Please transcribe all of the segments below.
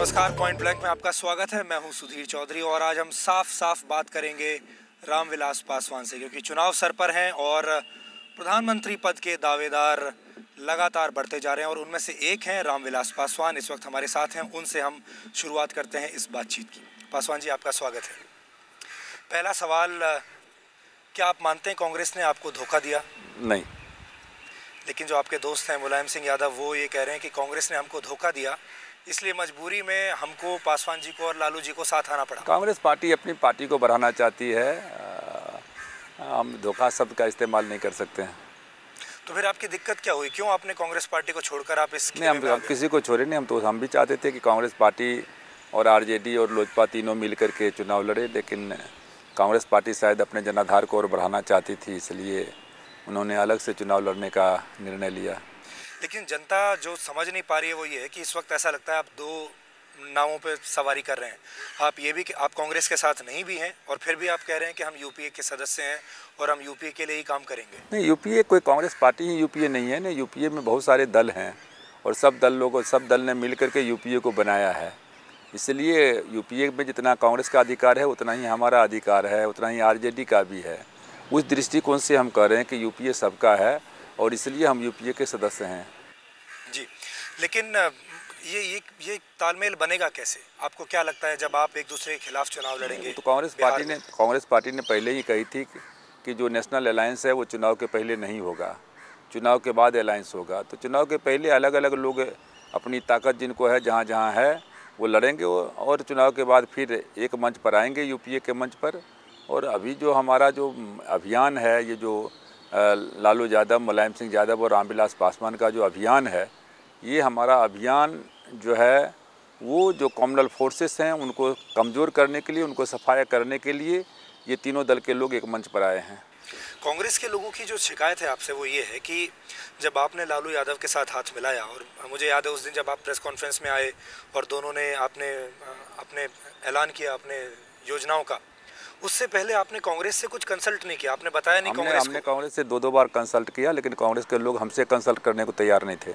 नमस्कार, point blank में आपका स्वागत है। मैं हूं सुधीर चौधरी और आज हम साफ बात करेंगे रामविलास पासवान से, क्योंकि चुनाव सर पर हैं और प्रधानमंत्री पद के दावेदार लगातार बढ़ते जा रहे हैं और उनमें से एक हैं रामविलास पासवान। इस वक्त हमारे साथ हैं, उनसे हम शुरुआत करते हैं इस बातचीत की। पासवान जी, आपका स्वागत है। पहला सवाल, क्या आप मानते हैं कांग्रेस ने आपको धोखा दिया? नहीं। लेकिन जो आपके दोस्त हैं मुलायम सिंह यादव, वो ये कह रहे हैं कि कांग्रेस ने हमको धोखा दिया, इसलिए मजबूरी में हमको पासवान जी को और लालू जी को साथ आना पड़ा। कांग्रेस पार्टी अपनी पार्टी को बढ़ाना चाहती है, हम धोखा शब्द का इस्तेमाल नहीं कर सकते हैं। तो फिर आपकी दिक्कत क्या हुई? क्यों आपने कांग्रेस पार्टी को छोड़कर आप इस नहीं, हम किसी को छोड़े नहीं। हम भी चाहते थे कि कांग्रेस पार्टी और आरजेडी और लोजपा तीनों मिल करके चुनाव लड़े, लेकिन कांग्रेस पार्टी शायद अपने जनाधार को और बढ़ाना चाहती थी, इसलिए उन्होंने अलग से चुनाव लड़ने का निर्णय लिया। लेकिन जनता जो समझ नहीं पा रही है वो ये है कि इस वक्त ऐसा लगता है आप दो नावों पे सवारी कर रहे हैं। आप ये भी कि आप कांग्रेस के साथ नहीं भी हैं और फिर भी आप कह रहे हैं कि हम यूपीए के सदस्य हैं और हम यूपीए के लिए ही काम करेंगे। नहीं, यूपीए कोई कांग्रेस पार्टी ही यूपीए नहीं है ना। यूपीए में बहुत सारे दल हैं और सब दल ने मिल करके यूपीए को बनाया है। इसलिए यूपीए में जितना कांग्रेस का अधिकार है उतना ही हमारा अधिकार है, उतना ही आरजेडी का भी है। उस दृष्टिकोण से हम कह रहे हैं कि यूपीए सबका है और इसलिए हम यूपीए के सदस्य हैं। जी, लेकिन ये तालमेल बनेगा कैसे? आपको क्या लगता है जब आप एक दूसरे के खिलाफ चुनाव लड़ेंगे? तो कांग्रेस पार्टी ने पहले ही कही थी कि जो नेशनल अलायंस है वो चुनाव के पहले नहीं होगा, चुनाव के बाद अलायंस होगा। तो चुनाव के पहले अलग अलग लोग अपनी ताकत जिनको है जहाँ जहाँ है वो लड़ेंगे और चुनाव के बाद फिर एक मंच पर आएंगे, यूपीए के मंच पर। और अभी जो हमारा जो अभियान है, ये जो लालू यादव, मुलायम सिंह यादव और रामविलास पासवान का जो अभियान है, ये हमारा अभियान जो है वो जो कॉमनल फोर्सेस हैं उनको कमज़ोर करने के लिए, उनको सफाया करने के लिए ये तीनों दल के लोग एक मंच पर आए हैं। कांग्रेस के लोगों की जो शिकायत है आपसे वो ये है कि जब आपने लालू यादव के साथ हाथ मिलाया, और मुझे याद है उस दिन जब आप प्रेस कॉन्फ्रेंस में आए और दोनों ने आपने ऐलान किया अपने योजनाओं का, उससे पहले आपने कांग्रेस से कुछ कंसल्ट नहीं किया, आपने बताया नहीं कांग्रेस को? हमने कांग्रेस से दो बार कंसल्ट किया, लेकिन कांग्रेस के लोग हमसे कंसल्ट करने को तैयार नहीं थे।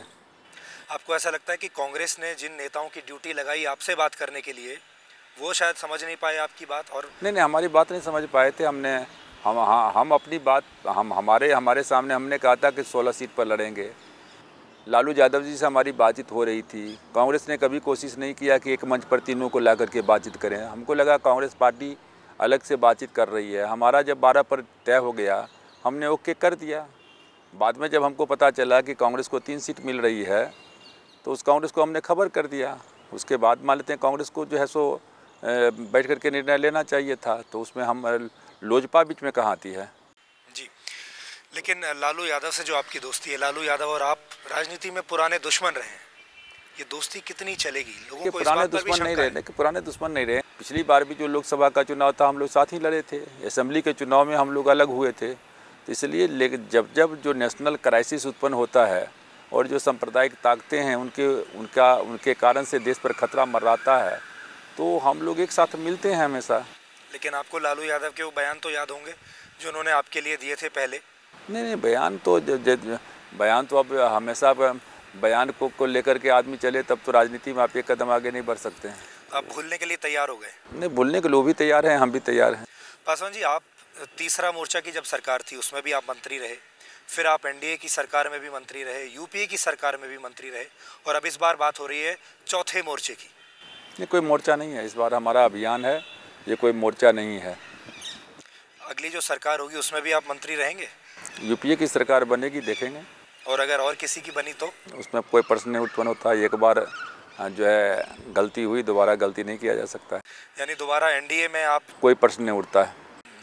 आपको ऐसा लगता है कि कांग्रेस ने जिन नेताओं की ड्यूटी लगाई आपसे बात करने के लिए, वो शायद समझ नहीं पाए आपकी बात? और नहीं, हमारी बात नहीं समझ पाए थे। हम अपनी बात हमारे सामने हमने कहा था कि 16 सीट पर लड़ेंगे। लालू यादव जी से हमारी बातचीत हो रही थी। कांग्रेस ने कभी कोशिश नहीं किया कि एक मंच पर तीनों को ला करके बातचीत करें। हमको लगा कांग्रेस पार्टी अलग से बातचीत कर रही है। हमारा जब 12 पर तय हो गया, हमने ओके कर दिया। बाद में जब हमको पता चला कि कांग्रेस को 3 सीट मिल रही है तो उस कांग्रेस को हमने खबर कर दिया। उसके बाद मान लेते हैं कांग्रेस को जो है सो बैठ करके निर्णय लेना चाहिए था, तो उसमें हम लोजपा बीच में कहाँ आती है। जी, लेकिन लालू यादव से जो आपकी दोस्ती है, लालू यादव और आप राजनीति में पुराने दुश्मन रहे हैं, ये दोस्ती कितनी चलेगी? लोगों को इस बात पर भी शंका है कि पुराने दुश्मन नहीं रहे। पिछली बार भी जो लोकसभा का चुनाव था हम लोग साथ ही लड़े थे, असेंबली के चुनाव में हम लोग अलग हुए थे। तो इसलिए लेकिन जब जो नेशनल क्राइसिस उत्पन्न होता है और जो सांप्रदायिक ताकतें हैं उनके कारण से देश पर खतरा मंडराता है, तो हम लोग एक साथ मिलते हैं हमेशा। लेकिन आपको लालू यादव के वो बयान तो याद होंगे जो उन्होंने आपके लिए दिए थे पहले? नहीं, बयान तो अब हमेशा बयान को लेकर के आदमी चले तब तो राजनीति में आप एक कदम आगे नहीं बढ़ सकते हैं। आप भूलने के लिए तैयार हो गए? नहीं, भूलने के लोग भी तैयार हैं, हम भी तैयार हैं। पासवान जी, आप तीसरा मोर्चा की जब सरकार थी उसमें भी आप मंत्री रहे, फिर आप एनडीए की सरकार में भी मंत्री रहे, यूपीए की सरकार में भी मंत्री रहे, और अब इस बार बात हो रही है चौथे मोर्चे की। ये कोई मोर्चा नहीं है, इस बार हमारा अभियान है, ये कोई मोर्चा नहीं है। अगली जो सरकार होगी उसमें भी आप मंत्री रहेंगे? यूपीए की सरकार बनेगी, देखेंगे। और अगर और किसी की बनी तो? उसमें कोई प्रश्न नहीं उत्पन्न होता। एक बार जो है गलती हुई, दोबारा गलती नहीं किया जा सकता है। यानी दोबारा एनडीए में आप? कोई प्रश्न नहीं उठता है।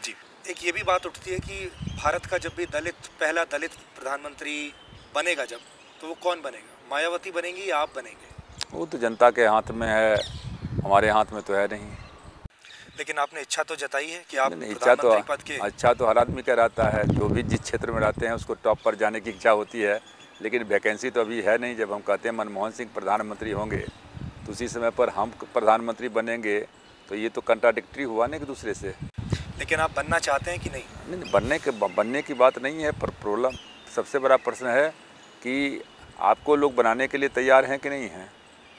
जी, एक ये भी बात उठती है कि भारत का जब भी पहला दलित प्रधानमंत्री बनेगा जब, तो वो कौन बनेगा? मायावती बनेंगी या आप बनेंगे? वो तो जनता के हाथ में है, हमारे हाथ में तो है नहीं। लेकिन आपने इच्छा तो जताई है कि आप प्रधानमंत्री पद के? अच्छा तो हर आदमी का रहता है, जो भी जिस क्षेत्र में रहते हैं उसको टॉप पर जाने की इच्छा होती है, लेकिन वैकेंसी तो अभी है नहीं। जब हम कहते हैं मनमोहन सिंह प्रधानमंत्री होंगे तो उसी समय पर हम प्रधानमंत्री बनेंगे, तो ये तो कंट्राडिक्टरी हुआ ना एक दूसरे से। लेकिन आप बनना चाहते हैं कि नहीं? नहीं, बनने की बात नहीं है, पर प्रॉब्लम सबसे बड़ा प्रश्न है कि आपको लोग बनाने के लिए तैयार हैं कि नहीं हैं।